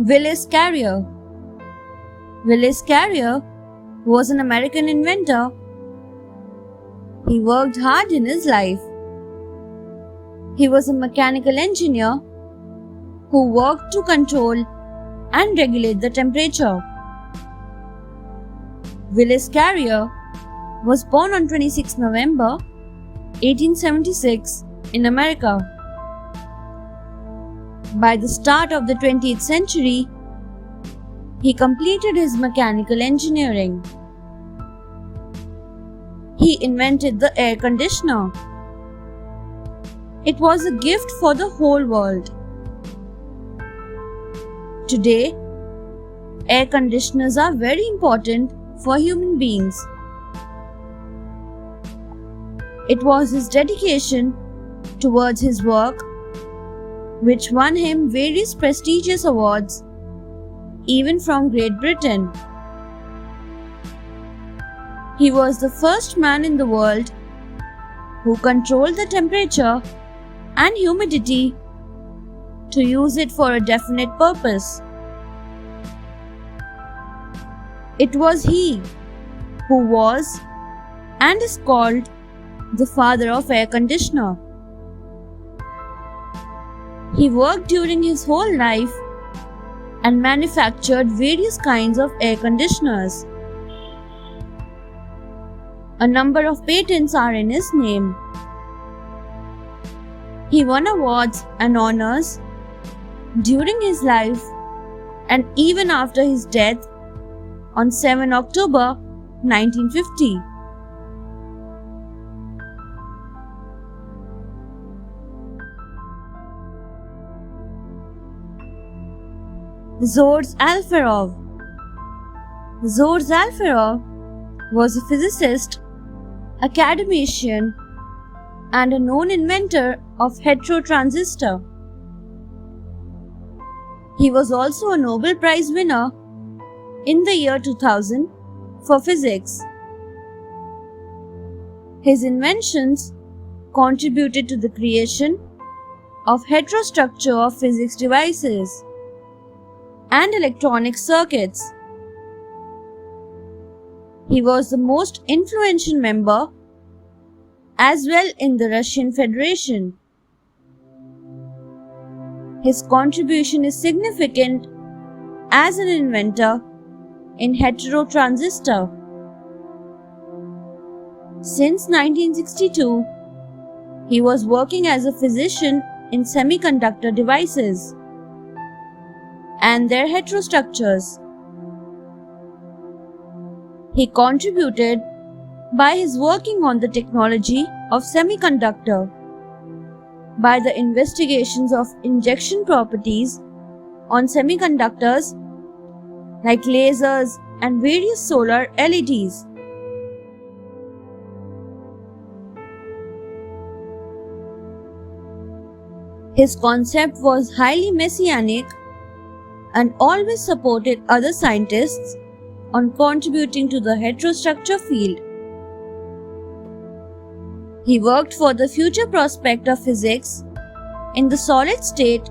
Willis Carrier. Willis Carrier was an American inventor. He worked hard in his life. He was a mechanical engineer who worked to control and regulate the temperature. Willis Carrier was born on 26 November 1876 in America. By the start of the 20th century, he completed his mechanical engineering. He invented the air conditioner. It was a gift for the whole world. Today, air conditioners are very important for human beings. It was his dedication towards his work which won him various prestigious awards, even from Great Britain. He was the first man in the world who controlled the temperature and humidity to use it for a definite purpose. It was he who was and is called the father of air conditioner. He worked during his whole life and manufactured various kinds of air conditioners. A number of patents are in his name. He won awards and honors during his life and even after his death on 7 October 1950. Zords Alpharov. Zords Alpharov was a physicist, academician, and a known inventor of heterotransistor. He was also a Nobel Prize winner in the year 2000 for physics. His inventions contributed to the creation of heterostructure of physics devices and electronic circuits. He was the most influential member as well in the Russian Federation. His contribution is significant as an inventor in heterotransistor. Since 1962, he was working as a physician in semiconductor devices and their heterostructures. He contributed by his working on the technology of semiconductor, by the investigations of injection properties on semiconductors like lasers and various solar LEDs. His concept was highly messianic and always supported other scientists on contributing to the heterostructure field. He worked for the future prospect of physics in the solid state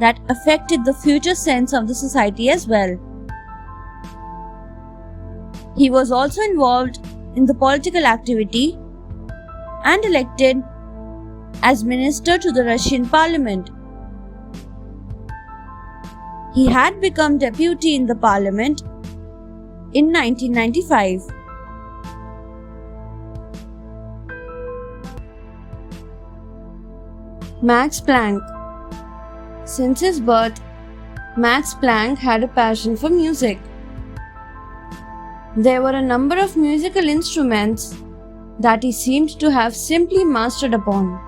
that affected the future sense of the society as well. He was also involved in the political activity and elected as minister to the Russian parliament. He had become deputy in the parliament in 1995. Max Planck. Since his birth, Max Planck had a passion for music. There were a number of musical instruments that he seemed to have simply mastered upon.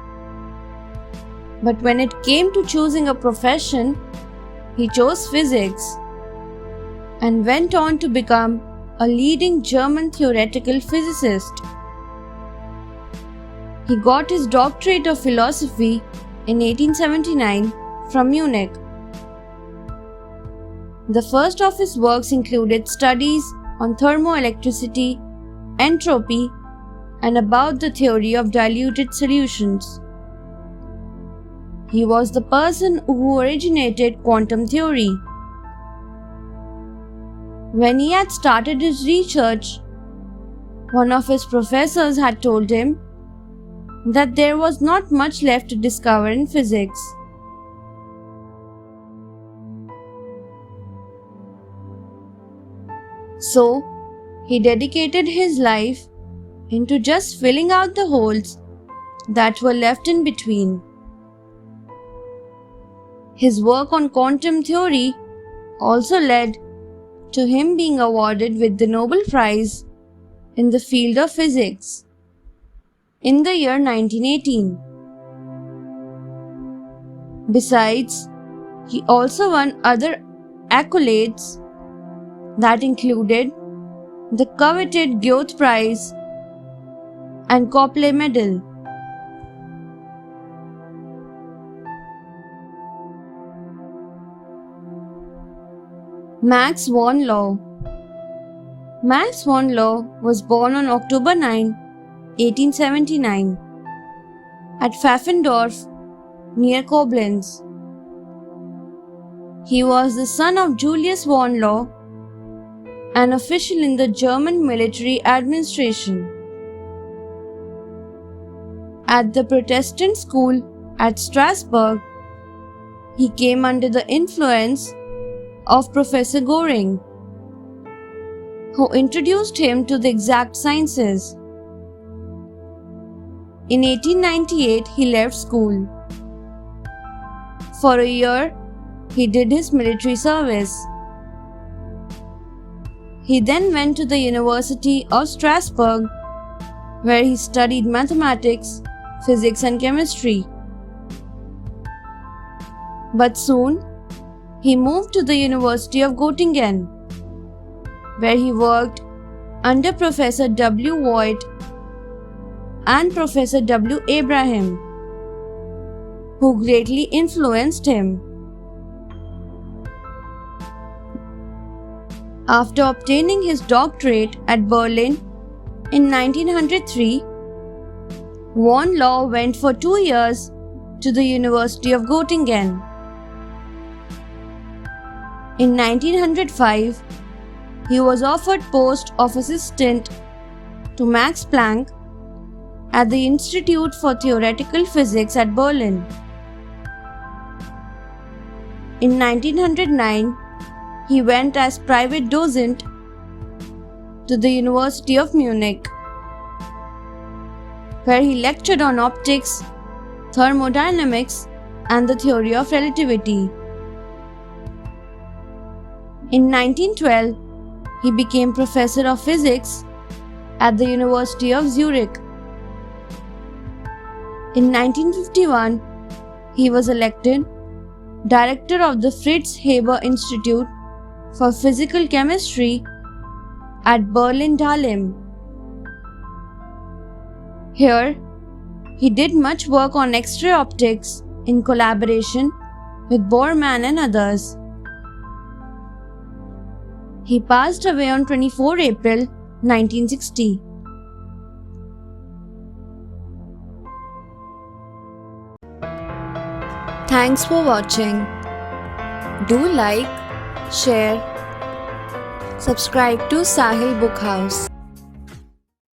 But when it came to choosing a profession, he chose physics and went on to become a leading German theoretical physicist. He got his doctorate of philosophy in 1879 from Munich. The first of his works included studies on thermoelectricity, entropy, and about the theory of diluted solutions. He was the person who originated quantum theory. When he had started his research, one of his professors had told him that there was not much left to discover in physics. So, he dedicated his life into just filling out the holes that were left in between. His work on quantum theory also led to him being awarded with the Nobel Prize in the field of physics in the year 1918. Besides, he also won other accolades that included the coveted Goethe Prize and Copley Medal. Max von Laue. Max von Laue was born on October 9, 1879, at Pfaffendorf, near Koblenz. He was the son of Julius von Laue, an official in the German military administration. At the Protestant school at Strasbourg, he came under the influence of Professor Göring, who introduced him to the exact sciences. In 1898, he left school. For a year, he did his military service. He then went to the University of Strasbourg, where he studied mathematics, physics, and chemistry. But soon, he moved to the University of Göttingen, where he worked under Professor W. Voigt and Professor W. Abraham, who greatly influenced him. After obtaining his doctorate at Berlin in 1903, von Laue went for 2 years to the University of Göttingen. In 1905, he was offered post of assistant to Max Planck at the Institute for Theoretical Physics at Berlin. In 1909, he went as private docent to the University of Munich, where he lectured on optics, thermodynamics, and the theory of relativity. In 1912, he became professor of physics at the University of Zurich. In 1951, he was elected director of the Fritz Haber Institute for Physical Chemistry at Berlin-Dahlem. Here, he did much work on X-ray optics in collaboration with Bormann and others. He passed away on 24 April 1960. Thanks for watching. Do like, share, subscribe to Sahil Book House.